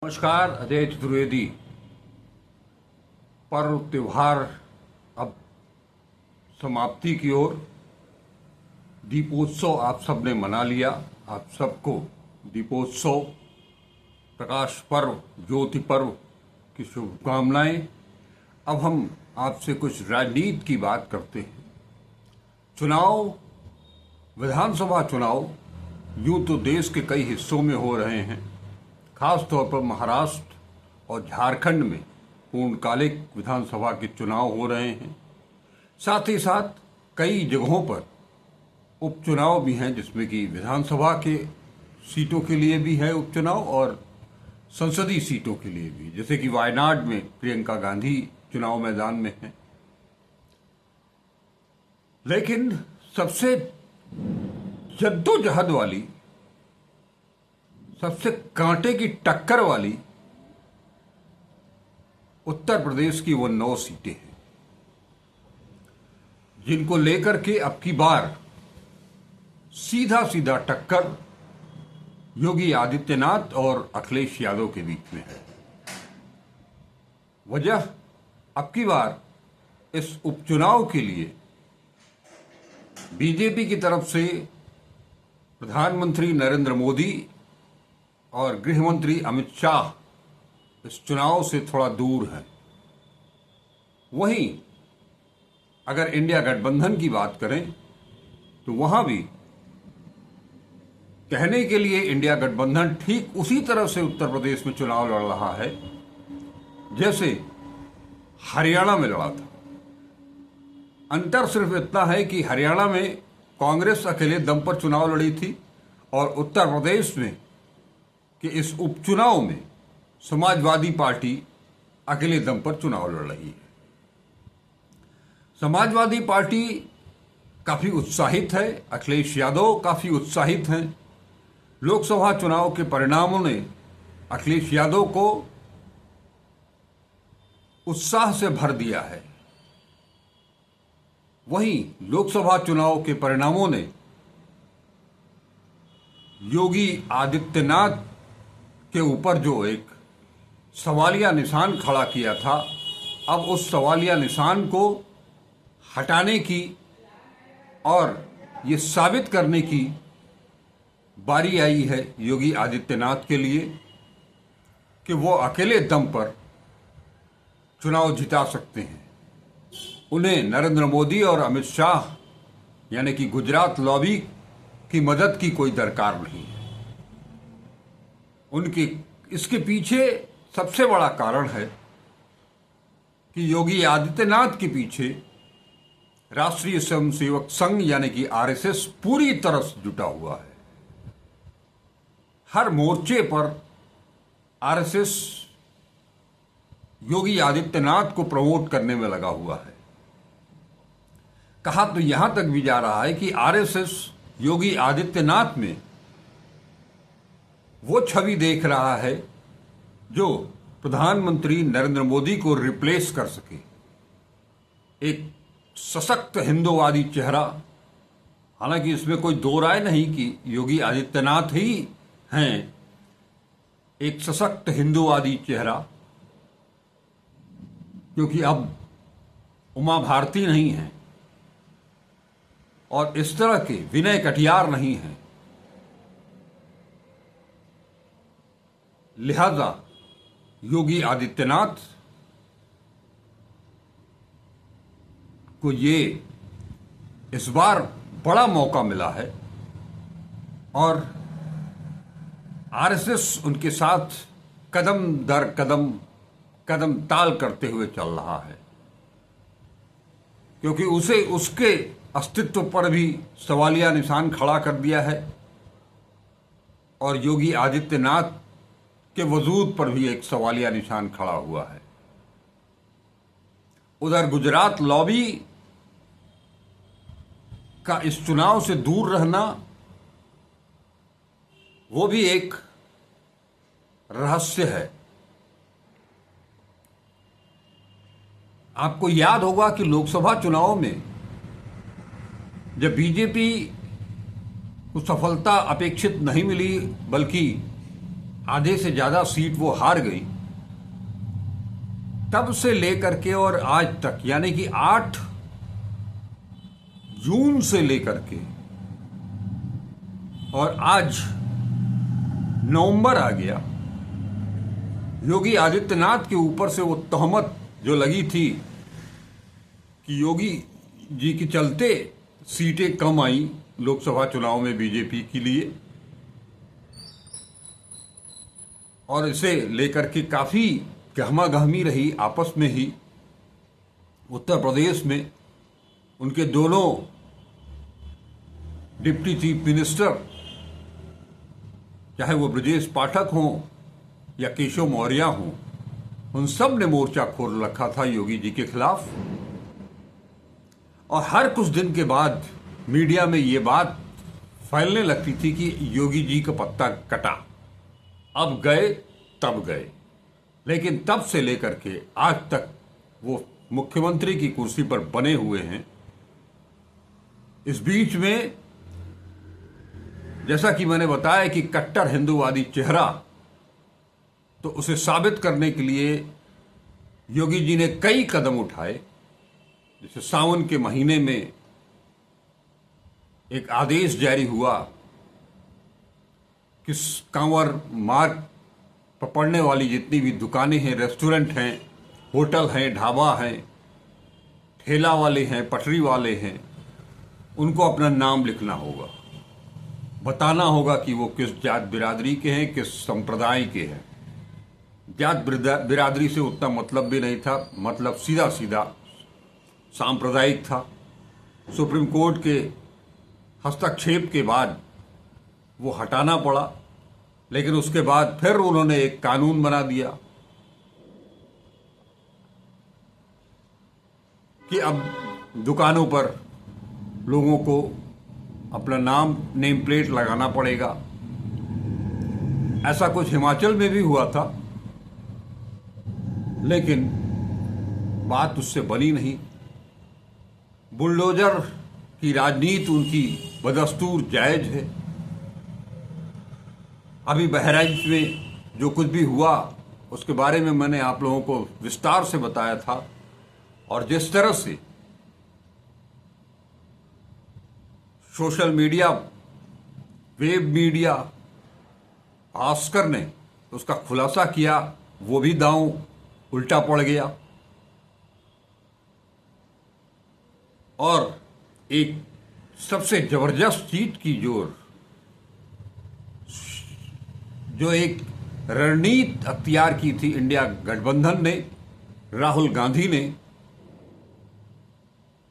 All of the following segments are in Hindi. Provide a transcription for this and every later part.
नमस्कार। अजय चतुर्वेदी। पर्व त्योहार अब समाप्ति की ओर। दीपोत्सव आप सबने मना लिया। आप सबको दीपोत्सव, प्रकाश पर्व, ज्योति पर्व की शुभकामनाएं। अब हम आपसे कुछ राजनीति की बात करते हैं। चुनाव, विधानसभा चुनाव यूं तो देश के कई हिस्सों में हो रहे हैं। खास तौर पर महाराष्ट्र और झारखंड में पूर्णकालिक विधानसभा के चुनाव हो रहे हैं। साथ ही साथ कई जगहों पर उपचुनाव भी हैं, जिसमें कि विधानसभा के सीटों के लिए भी है उपचुनाव और संसदीय सीटों के लिए भी, जैसे कि वायनाड में प्रियंका गांधी चुनाव मैदान में हैं। लेकिन सबसे जद्दोजहद वाली, सबसे कांटे की टक्कर वाली उत्तर प्रदेश की वो 9 सीटें हैं, जिनको लेकर के अब की बार सीधा सीधा टक्कर योगी आदित्यनाथ और अखिलेश यादव के बीच में है। वजह, अब की बार इस उपचुनाव के लिए बीजेपी की तरफ से प्रधानमंत्री नरेंद्र मोदी और गृह मंत्री अमित शाह इस चुनाव से थोड़ा दूर हैं। वहीं अगर इंडिया गठबंधन की बात करें तो वहां भी कहने के लिए इंडिया गठबंधन ठीक उसी तरह से उत्तर प्रदेश में चुनाव लड़ रहा है जैसे हरियाणा में लड़ा था। अंतर सिर्फ इतना है कि हरियाणा में कांग्रेस अकेले दम पर चुनाव लड़ी थी और उत्तर प्रदेश में कि इस उपचुनाव में समाजवादी पार्टी अकेले दम पर चुनाव लड़ रही है। समाजवादी पार्टी काफी उत्साहित है, अखिलेश यादव काफी उत्साहित हैं। लोकसभा चुनाव के परिणामों ने अखिलेश यादव को उत्साह से भर दिया है। वहीं लोकसभा चुनाव के परिणामों ने योगी आदित्यनाथ के ऊपर जो एक सवालिया निशान खड़ा किया था, अब उस सवालिया निशान को हटाने की और ये साबित करने की बारी आई है योगी आदित्यनाथ के लिए कि वो अकेले दम पर चुनाव जिता सकते हैं। उन्हें नरेंद्र मोदी और अमित शाह यानी कि गुजरात लॉबी की मदद की कोई दरकार नहीं है। उनके इसके पीछे सबसे बड़ा कारण है कि योगी आदित्यनाथ के पीछे राष्ट्रीय स्वयंसेवक संघ यानी कि आरएसएस पूरी तरह से जुटा हुआ है। हर मोर्चे पर आरएसएस योगी आदित्यनाथ को प्रमोट करने में लगा हुआ है। कहा तो यहां तक भी जा रहा है कि आरएसएस योगी आदित्यनाथ में वो छवि देख रहा है जो प्रधानमंत्री नरेंद्र मोदी को रिप्लेस कर सके। एक सशक्त हिंदूवादी चेहरा। हालांकि इसमें कोई दो राय नहीं कि योगी आदित्यनाथ ही हैं एक सशक्त हिंदूवादी चेहरा, क्योंकि अब उमा भारती नहीं है और इस तरह के विनय कटियार नहीं हैं। लिहाजा योगी आदित्यनाथ को ये इस बार बड़ा मौका मिला है और आरएसएस उनके साथ कदम दर कदम, कदम ताल करते हुए चल रहा है, क्योंकि उसे उसके अस्तित्व पर भी सवालिया निशान खड़ा कर दिया है और योगी आदित्यनाथ के वजूद पर भी एक सवालिया निशान खड़ा हुआ है। उधर गुजरात लॉबी का इस चुनाव से दूर रहना वो भी एक रहस्य है। आपको याद होगा कि लोकसभा चुनाव में जब बीजेपी को सफलता अपेक्षित नहीं मिली, बल्कि आधे से ज्यादा सीट वो हार गई, तब से लेकर के और आज तक, यानी कि 8 जून से लेकर के और आज नवंबर आ गया, योगी आदित्यनाथ के ऊपर से वो तहमत जो लगी थी कि योगी जी के चलते सीटें कम आई लोकसभा चुनाव में बीजेपी के लिए, और इसे लेकर के काफी गहमागहमी रही आपस में ही। उत्तर प्रदेश में उनके दोनों डिप्टी चीफ मिनिस्टर, चाहे वो ब्रजेश पाठक हों या केशव मौर्य हों, उन सब ने मोर्चा खोल रखा था योगी जी के खिलाफ। और हर कुछ दिन के बाद मीडिया में ये बात फैलने लगती थी कि योगी जी का पत्ता कटा, अब गए तब गए। लेकिन तब से लेकर के आज तक वो मुख्यमंत्री की कुर्सी पर बने हुए हैं। इस बीच में जैसा कि मैंने बताया कि कट्टर हिंदूवादी चेहरा, तो उसे साबित करने के लिए योगी जी ने कई कदम उठाए। जैसे सावन के महीने में एक आदेश जारी हुआ कि कांवर मार्ग पर पड़ने वाली जितनी भी दुकानें हैं, रेस्टोरेंट हैं, होटल हैं, ढाबा हैं, ठेला वाले हैं, पटरी वाले हैं, उनको अपना नाम लिखना होगा, बताना होगा कि वो किस जात बिरादरी के हैं, किस संप्रदाय के हैं। जात बिरादरी से उतना मतलब भी नहीं था, मतलब सीधा सीधा सांप्रदायिक था। सुप्रीम कोर्ट के हस्तक्षेप के बाद वो हटाना पड़ा, लेकिन उसके बाद फिर उन्होंने एक कानून बना दिया कि अब दुकानों पर लोगों को अपना नाम, नेम प्लेट लगाना पड़ेगा। ऐसा कुछ हिमाचल में भी हुआ था, लेकिन बात उससे बनी नहीं। बुलडोजर की राजनीति उनकी बदस्तूर जायज है। अभी बहराइच में जो कुछ भी हुआ उसके बारे में मैंने आप लोगों को विस्तार से बताया था, और जिस तरह से social media, web media, Bhaskar ने उसका खुलासा किया, वो भी दांव उल्टा पड़ गया। और एक सबसे जबरदस्त चीज की जो एक रणनीति अख्तियार की थी इंडिया गठबंधन ने, राहुल गांधी ने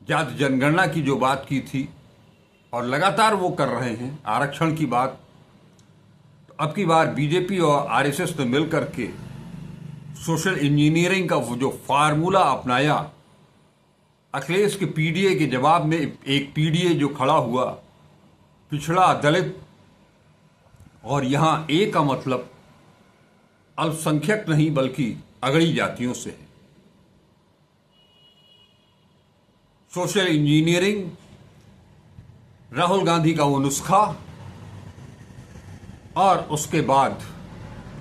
जाति जनगणना की जो बात की थी, और लगातार वो कर रहे हैं आरक्षण की बात, तो अब की बार बीजेपी और आरएसएस ने मिलकर के सोशल इंजीनियरिंग का वो जो फार्मूला अपनाया, अखिलेश के पीडीए के जवाब में एक पीडीए जो खड़ा हुआ, पिछड़ा, दलित, और यहां ए का मतलब अल्पसंख्यक नहीं बल्कि अगड़ी जातियों से है। सोशल इंजीनियरिंग, राहुल गांधी का वो नुस्खा, और उसके बाद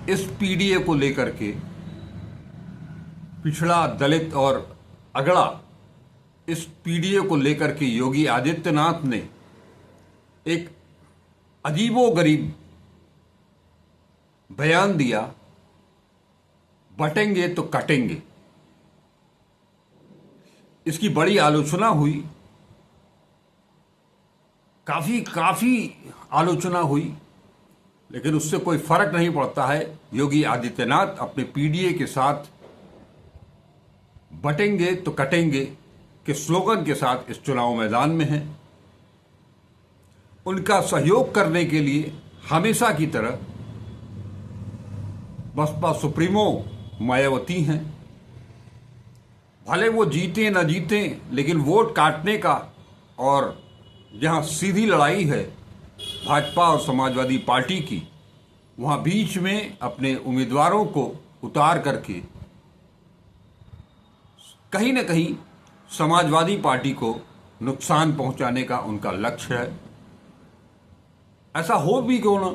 इस पीडीए को लेकर के पिछड़ा, दलित और अगड़ा, इस पीडीए को लेकर के योगी आदित्यनाथ ने एक अजीबोगरीब बयान दिया, बटेंगे तो कटेंगे। इसकी बड़ी आलोचना हुई, काफी आलोचना हुई, लेकिन उससे कोई फर्क नहीं पड़ता है। योगी आदित्यनाथ अपने पीडीए के साथ बटेंगे तो कटेंगे के स्लोगन के साथ इस चुनाव मैदान में हैं। उनका सहयोग करने के लिए हमेशा की तरह बसपा सुप्रीमो मायावती हैं। भले वो जीते न जीते, लेकिन वोट काटने का, और जहां सीधी लड़ाई है भाजपा और समाजवादी पार्टी की, वहां बीच में अपने उम्मीदवारों को उतार करके कहीं न कहीं समाजवादी पार्टी को नुकसान पहुंचाने का उनका लक्ष्य है। ऐसा हो भी क्यों ना,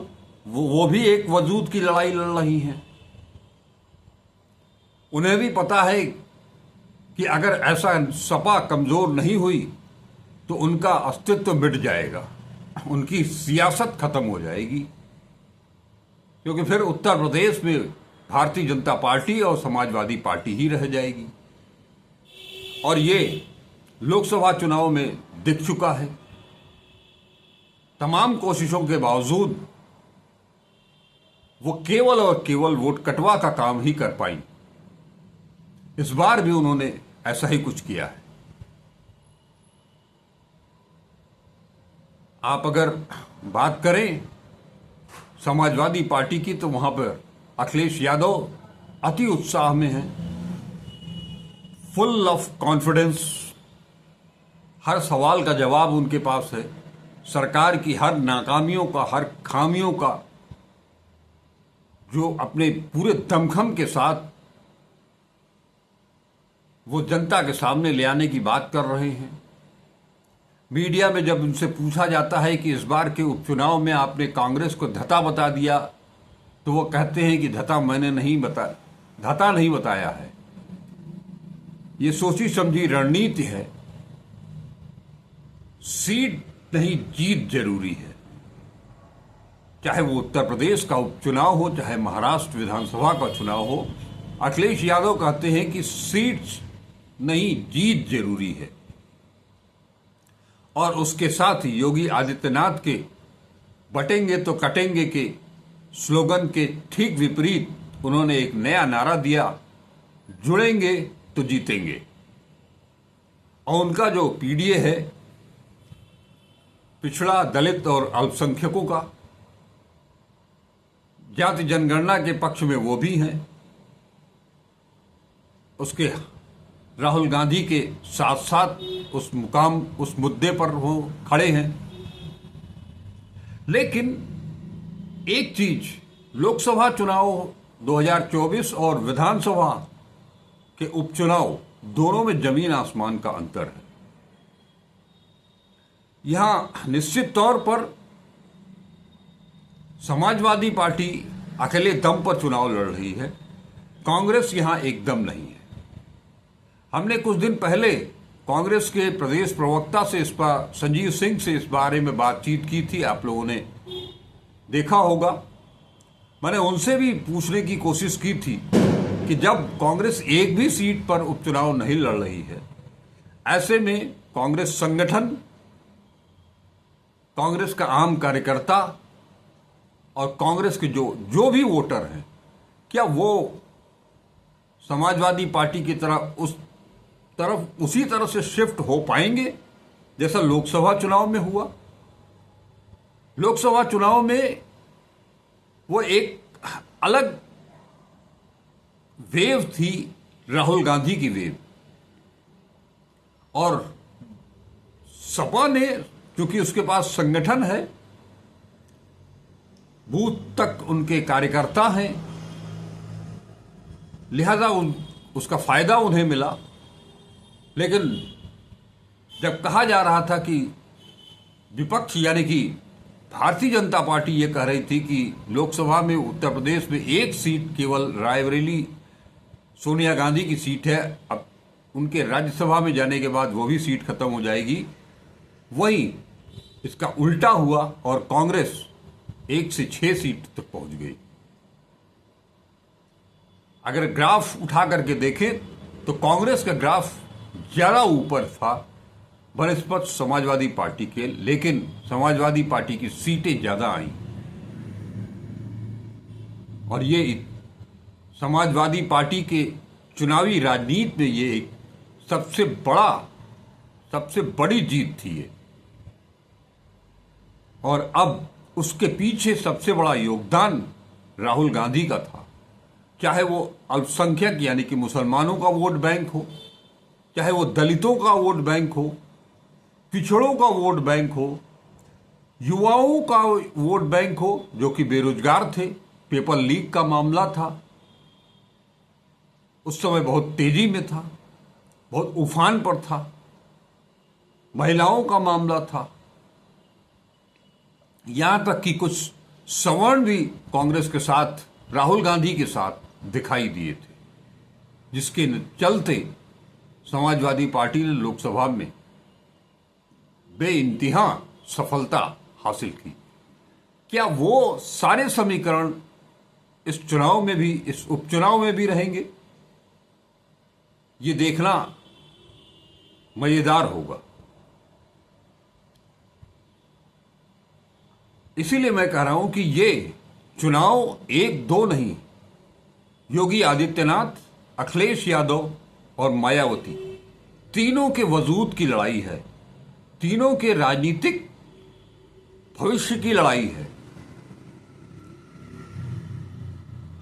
वो भी एक वजूद की लड़ाई लड़ रही हैं। उन्हें भी पता है कि अगर ऐसा सपा कमजोर नहीं हुई तो उनका अस्तित्व मिट जाएगा, उनकी सियासत खत्म हो जाएगी, क्योंकि फिर उत्तर प्रदेश में भारतीय जनता पार्टी और समाजवादी पार्टी ही रह जाएगी। और ये लोकसभा चुनाव में दिख चुका है। तमाम कोशिशों के बावजूद वो केवल और केवल वोट कटवा का काम ही कर पाई। इस बार भी उन्होंने ऐसा ही कुछ किया है। आप अगर बात करें समाजवादी पार्टी की तो वहां पर अखिलेश यादव अति उत्साह में हैं, फुल ऑफ कॉन्फिडेंस। हर सवाल का जवाब उनके पास है। सरकार की हर नाकामियों का, हर खामियों का जो अपने पूरे दमखम के साथ वो जनता के सामने ले आने की बात कर रहे हैं। मीडिया में जब उनसे पूछा जाता है कि इस बार के उपचुनाव में आपने कांग्रेस को धता बता दिया, तो वो कहते हैं कि धता नहीं बताया है। ये सोची समझी रणनीति है। सीट नहीं, जीत जरूरी है। चाहे वो उत्तर प्रदेश का उपचुनाव हो, चाहे महाराष्ट्र विधानसभा का चुनाव हो, अखिलेश यादव कहते हैं कि सीट नहीं, जीत जरूरी है। और उसके साथ ही योगी आदित्यनाथ के बटेंगे तो कटेंगे के स्लोगन के ठीक विपरीत उन्होंने एक नया नारा दिया, जुड़ेंगे तो जीतेंगे। और उनका जो पीडीए है, पिछड़ा, दलित और अल्पसंख्यकों का, जाति जनगणना के पक्ष में वो भी हैं। उसके राहुल गांधी के साथ साथ उस मुद्दे पर वो खड़े हैं। लेकिन एक चीज, लोकसभा चुनाव 2024 और विधानसभा के उपचुनाव दोनों में जमीन आसमान का अंतर है। यहां निश्चित तौर पर समाजवादी पार्टी अकेले दम पर चुनाव लड़ रही है, कांग्रेस यहां एकदम नहीं है। हमने कुछ दिन पहले कांग्रेस के प्रदेश प्रवक्ता से संजीव सिंह से इस बारे में बातचीत की थी, आप लोगों ने देखा होगा। मैंने उनसे भी पूछने की कोशिश की थी कि जब कांग्रेस एक भी सीट पर उपचुनाव नहीं लड़ रही है, ऐसे में कांग्रेस संगठन, कांग्रेस का आम कार्यकर्ता और कांग्रेस के जो भी वोटर हैं, क्या वो समाजवादी पार्टी की तरफ उसी तरह से शिफ्ट हो पाएंगे जैसा लोकसभा चुनाव में हुआ? लोकसभा चुनाव में वो एक अलग वेव थी, राहुल गांधी की वेव, और सपा ने, क्योंकि उसके पास संगठन है, बूथ तक उनके कार्यकर्ता हैं, लिहाजा उसका फायदा उन्हें मिला। लेकिन जब कहा जा रहा था कि विपक्ष यानी कि भारतीय जनता पार्टी ये कह रही थी कि लोकसभा में उत्तर प्रदेश में एक सीट केवल रायबरेली सोनिया गांधी की सीट है, अब उनके राज्यसभा में जाने के बाद वो भी सीट खत्म हो जाएगी, वहीं इसका उल्टा हुआ और कांग्रेस 1 से 6 सीट तक पहुंच गई। अगर ग्राफ उठा करके देखें तो कांग्रेस का ग्राफ ज्यादा ऊपर था बनस्पत समाजवादी पार्टी के, लेकिन समाजवादी पार्टी की सीटें ज्यादा आई। और ये समाजवादी पार्टी के चुनावी राजनीति में ये एक सबसे बड़ी जीत थी ये। और अब उसके पीछे सबसे बड़ा योगदान राहुल गांधी का था। चाहे वो अल्पसंख्यक यानी कि मुसलमानों का वोट बैंक हो, चाहे वो दलितों का वोट बैंक हो, पिछड़ों का वोट बैंक हो, युवाओं का वोट बैंक हो जो कि बेरोजगार थे, पेपर लीक का मामला था, उस समय बहुत तेजी में था, बहुत उफान पर था, महिलाओं का मामला था, यहां तक कि कुछ सवर्ण भी कांग्रेस के साथ, राहुल गांधी के साथ दिखाई दिए थे, जिसके चलते समाजवादी पार्टी ने लोकसभा में बेइंतहा सफलता हासिल की। क्या वो सारे समीकरण इस चुनाव में भी, इस उपचुनाव में भी रहेंगे? ये देखना मजेदार होगा। इसीलिए मैं कह रहा हूं कि ये चुनाव एक दो नहीं, योगी आदित्यनाथ, अखिलेश यादव और मायावती तीनों के वजूद की लड़ाई है, तीनों के राजनीतिक भविष्य की लड़ाई है।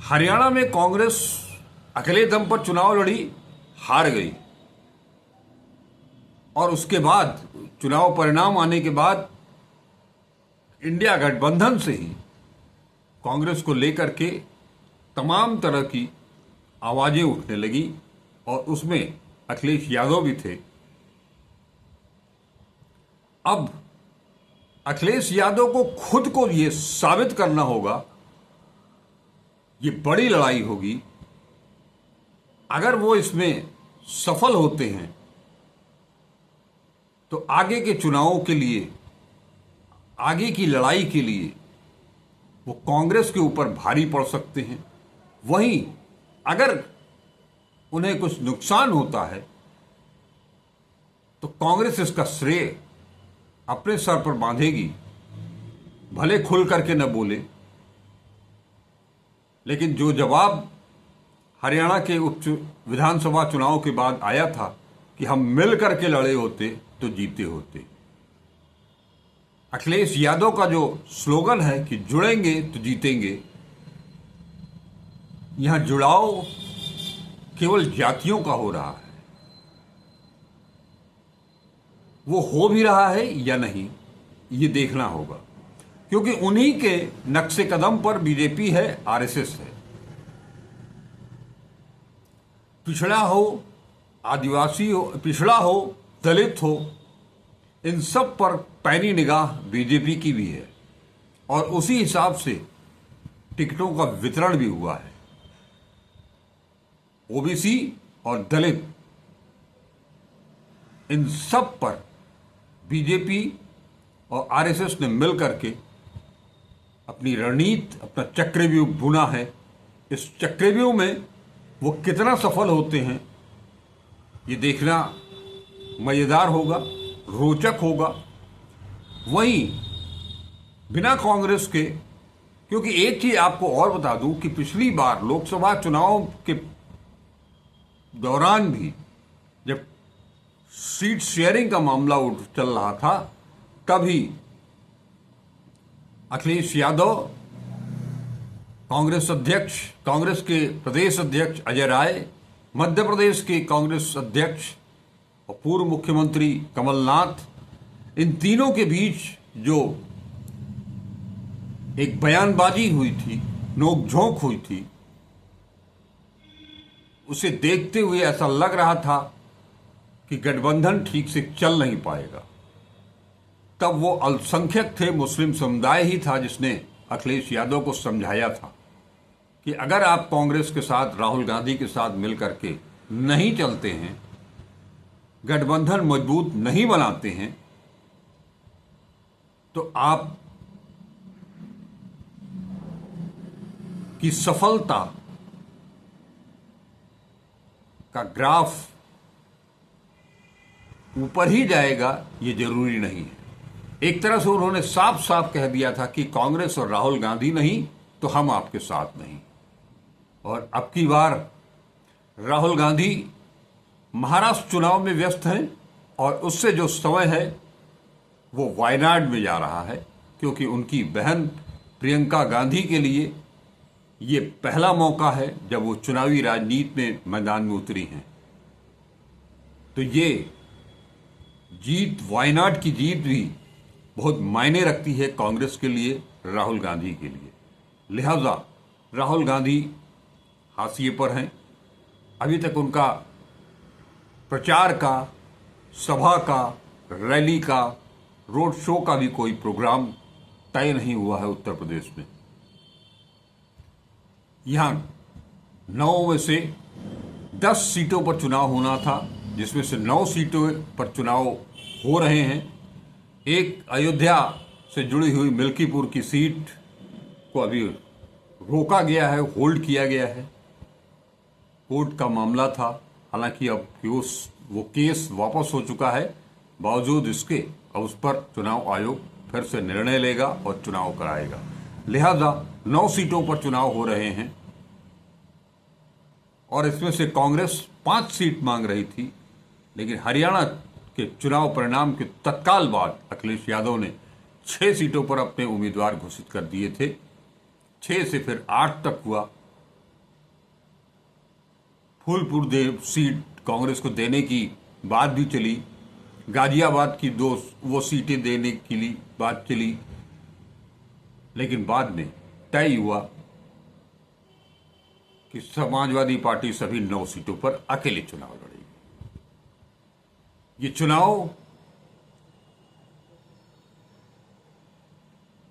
हरियाणा में कांग्रेस अकेले दम पर चुनाव लड़ी, हार गई, और उसके बाद चुनाव परिणाम आने के बाद इंडिया गठबंधन से ही कांग्रेस को लेकर के तमाम तरह की आवाजें उठने लगी, और उसमें अखिलेश यादव भी थे। अब अखिलेश यादव को खुद को यह साबित करना होगा, ये बड़ी लड़ाई होगी। अगर वो इसमें सफल होते हैं तो आगे के चुनावों के लिए, आगे की लड़ाई के लिए वो कांग्रेस के ऊपर भारी पड़ सकते हैं। वहीं अगर उन्हें कुछ नुकसान होता है तो कांग्रेस इसका श्रेय अपने सर पर बांधेगी, भले खुल करके न बोले, लेकिन जो जवाब हरियाणा के विधानसभा चुनाव के बाद आया था कि हम मिल करके लड़े होते तो जीते होते। अखिलेश यादव का जो स्लोगन है कि जुड़ेंगे तो जीतेंगे, यहां जुड़ाव केवल जातियों का हो रहा है। वो हो भी रहा है या नहीं, ये देखना होगा, क्योंकि उन्हीं के नक्शे कदम पर बीजेपी है, आरएसएस है। पिछड़ा हो, आदिवासी हो, पिछड़ा हो, दलित हो, इन सब पर पैनी निगाह बीजेपी की भी है, और उसी हिसाब से टिकटों का वितरण भी हुआ है। ओबीसी और दलित, इन सब पर बीजेपी और आरएसएस ने मिलकर के अपनी रणनीति, अपना चक्रव्यूह बुना है। इस चक्रव्यूह में वो कितना सफल होते हैं, ये देखना मजेदार होगा, रोचक होगा। वहीं बिना कांग्रेस के, क्योंकि एक चीज आपको और बता दूं कि पिछली बार लोकसभा चुनाव के दौरान भी जब सीट शेयरिंग का मामला चल रहा था, तभी अखिलेश यादव, कांग्रेस अध्यक्ष, कांग्रेस के प्रदेश अध्यक्ष अजय राय, मध्य प्रदेश के कांग्रेस अध्यक्ष और पूर्व मुख्यमंत्री कमलनाथ, इन तीनों के बीच जो एक बयानबाजी हुई थी, नोकझोंक हुई थी, उसे देखते हुए ऐसा लग रहा था कि गठबंधन ठीक से चल नहीं पाएगा। तब वो अल्पसंख्यक थे, मुस्लिम समुदाय ही था जिसने अखिलेश यादव को समझाया था कि अगर आप कांग्रेस के साथ, राहुल गांधी के साथ मिलकर के नहीं चलते हैं, गठबंधन मजबूत नहीं बनाते हैं, तो आप की सफलता का ग्राफ ऊपर ही जाएगा, ये जरूरी नहीं है। एक तरह से उन्होंने साफ साफ कह दिया था कि कांग्रेस और राहुल गांधी नहीं तो हम आपके साथ नहीं। और अब की बार राहुल गांधी महाराष्ट्र चुनाव में व्यस्त हैं, और उससे जो समय है वो वायनाड में जा रहा है, क्योंकि उनकी बहन प्रियंका गांधी के लिए ये पहला मौका है जब वो चुनावी राजनीति में मैदान में उतरी हैं। तो ये जीत, वायनाड की जीत भी बहुत मायने रखती है कांग्रेस के लिए, राहुल गांधी के लिए। लिहाजा राहुल गांधी हाशिए पर हैं। अभी तक उनका प्रचार का, सभा का, रैली का, रोड शो का भी कोई प्रोग्राम तय नहीं हुआ है उत्तर प्रदेश में। यहां 9 में से 10 सीटों पर चुनाव होना था, जिसमें से 9 सीटों पर चुनाव हो रहे हैं। एक अयोध्या से जुड़ी हुई मिल्कीपुर की सीट को अभी रोका गया है, होल्ड किया गया है। कोर्ट का मामला था, हालांकि अब वो केस वापस हो चुका है। बावजूद इसके अब उस पर चुनाव आयोग फिर से निर्णय लेगा और चुनाव कराएगा। लिहाजा 9 सीटों पर चुनाव हो रहे हैं और इसमें से कांग्रेस 5 सीट मांग रही थी, लेकिन हरियाणा के चुनाव परिणाम के तत्काल बाद अखिलेश यादव ने 6 सीटों पर अपने उम्मीदवार घोषित कर दिए थे। 6 से फिर 8 तक हुआ। फूलपुर सीट कांग्रेस को देने की बात भी चली, गाजियाबाद की 2 वो सीटें देने के लिए बात चली, लेकिन बाद में तय हुआ कि समाजवादी पार्टी सभी 9 सीटों पर अकेले चुनाव लड़ेगी। ये चुनाव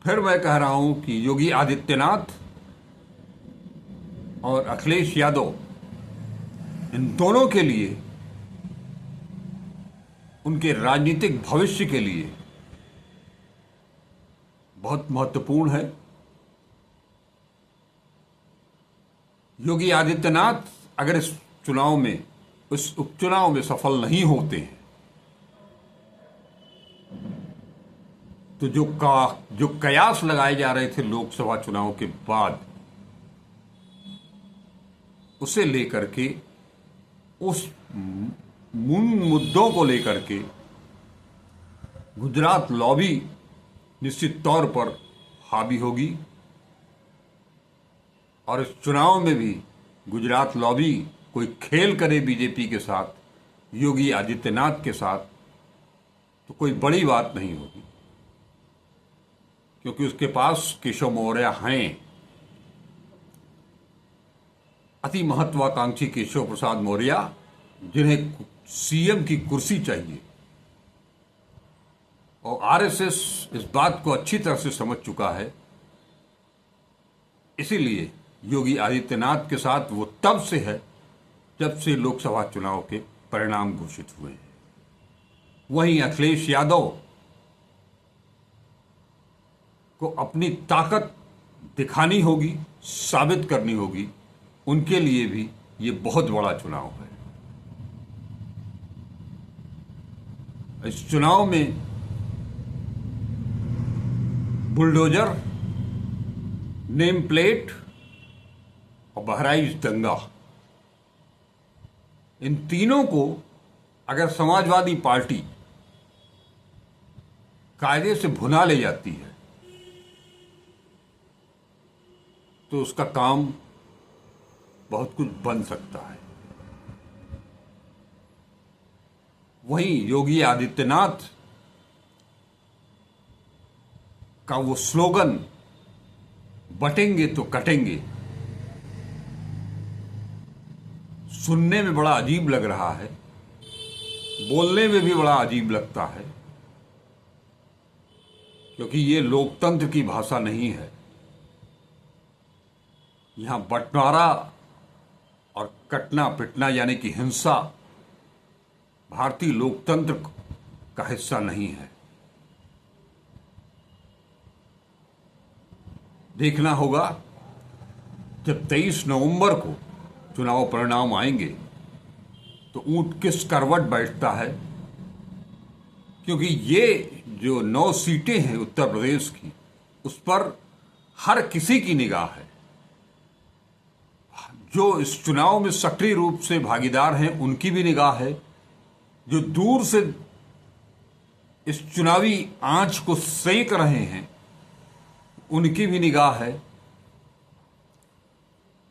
फिर मैं कह रहा हूं कि योगी आदित्यनाथ और अखिलेश यादव, इन दोनों के लिए, उनके राजनीतिक भविष्य के लिए बहुत महत्वपूर्ण है। योगी आदित्यनाथ अगर इस चुनाव में, इस उपचुनाव में सफल नहीं होते हैं तो जो कयास लगाए जा रहे थे लोकसभा चुनाव के बाद, उसे लेकर के, उस मुद्दों को लेकर के गुजरात लॉबी निश्चित तौर पर हावी होगी और इस चुनाव में भी गुजरात लॉबी कोई खेल करे बीजेपी के साथ, योगी आदित्यनाथ के साथ, तो कोई बड़ी बात नहीं होगी, क्योंकि उसके पास केशव मौर्य हैं। अति महत्वाकांक्षी केशव प्रसाद मौर्य, जिन्हें सीएम की कुर्सी चाहिए, और आरएसएस इस बात को अच्छी तरह से समझ चुका है। इसीलिए योगी आदित्यनाथ के साथ वो तब से है जब से लोकसभा चुनाव के परिणाम घोषित हुए हैं। वहीं अखिलेश यादव को अपनी ताकत दिखानी होगी, साबित करनी होगी। उनके लिए भी ये बहुत बड़ा चुनाव है। इस चुनाव में बुलडोजर, नेम प्लेट और बहराइच दंगा, इन तीनों को अगर समाजवादी पार्टी कायदे से भुना ले जाती है तो उसका काम बहुत कुछ बन सकता है। वहीं योगी आदित्यनाथ का वो स्लोगन, बटेंगे तो कटेंगे, सुनने में बड़ा अजीब लग रहा है, बोलने में भी बड़ा अजीब लगता है, क्योंकि ये लोकतंत्र की भाषा नहीं है। यहां बंटवारा और कटना पिटना यानी कि हिंसा भारतीय लोकतंत्र का हिस्सा नहीं है। देखना होगा जब 23 नवंबर को चुनाव परिणाम आएंगे तो ऊंट किस करवट बैठता है, क्योंकि ये जो 9 सीटें हैं उत्तर प्रदेश की, उस पर हर किसी की निगाह है। जो इस चुनाव में सक्रिय रूप से भागीदार हैं उनकी भी निगाह है, जो दूर से इस चुनावी आंच को सेक रहे हैं उनकी भी निगाह है।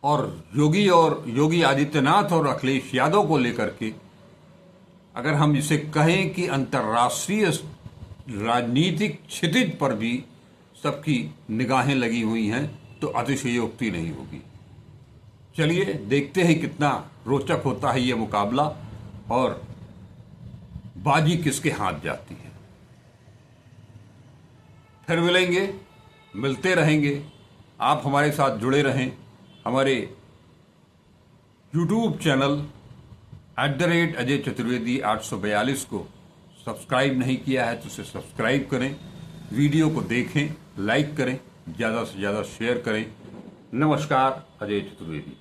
और योगी आदित्यनाथ और अखिलेश यादव को लेकर के अगर हम इसे कहें कि अंतर्राष्ट्रीय राजनीतिक क्षितिज पर भी सबकी निगाहें लगी हुई हैं तो अतिशयोक्ति नहीं होगी। चलिए देखते हैं कितना रोचक होता है ये मुकाबला और बाजी किसके हाथ जाती है। फिर मिलेंगे मिलते रहेंगे। आप हमारे साथ जुड़े रहें। हमारे यूट्यूब चैनल @अजय चतुर्वेदी 842 को सब्सक्राइब नहीं किया है तो उसे सब्सक्राइब करें, वीडियो को देखें, लाइक करें, ज़्यादा से ज़्यादा शेयर करें। नमस्कार, अजय चतुर्वेदी।